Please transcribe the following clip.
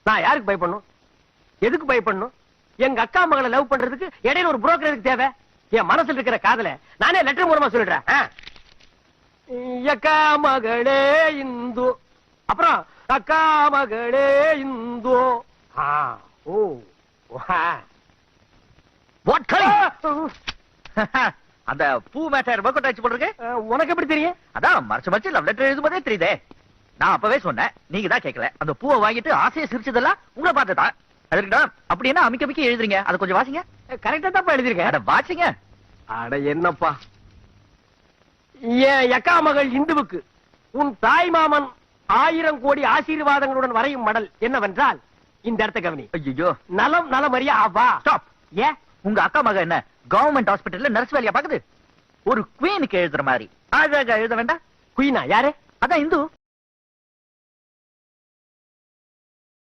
நான் யாருக்கு பயப்படணும்? எதுக்கு பயப்படணும்? எங்க அக்கா மகளை லவ் பண்றதுக்கு இடையில ஒரு புரோக்கர் எதுக்கு தேவை? என் மனசுல இருக்கிற காதல நானே லெட்டர் மூலமா சொல்லிடுறேன். அக்கா மகளே இந்து, அப்புறம் அக்கா மகளே இந்து. அந்த பூ மேட்டர் ஒர்க் அவுட் ஆச்சு போட்டுருக்கு. உனக்கு எப்படி தெரியும்? அதான் மறைச்சு மறைச்சு லவ் லெட்டர் எழுதும்போதே தெரியுதே. நான் அப்பவே சொன்னேன், நீங்க தான் கேட்கல. அந்த பூவை வாங்கிட்டு ஆசையை சிரிச்சதெல்லாம் உங்களை பார்த்துதான். அதுக்கிட்ட அப்படி என்ன அமிக்க அமிக்க எழுதுறீங்க? அதை கொஞ்சம் வாசிங்க. கரெக்டா தான் எழுதிருக்கேன். அட வாசிங்க. அட என்னப்பா, என் அக்கா மகள் இந்துவுக்கு உன் தாய் மாமன் 1000 கோடி ஆசீர்வாதங்களுடன் வரையும் மடல் என்னவென்றால், இந்த இடத்த கவனி. ஐயோ, நலம் நலமறியா வா. ஸ்டாப். ஏன் உங்க அக்கா மக என்ன கவர்மெண்ட் ஹாஸ்பிட்டல்ல நர்ஸ் வேலையா பாக்குது? ஒரு குவீனுக்கு எழுதுற மாதிரி அழகா எழுத வேண்டாம்? குயினா யாரு? அதான் இந்து.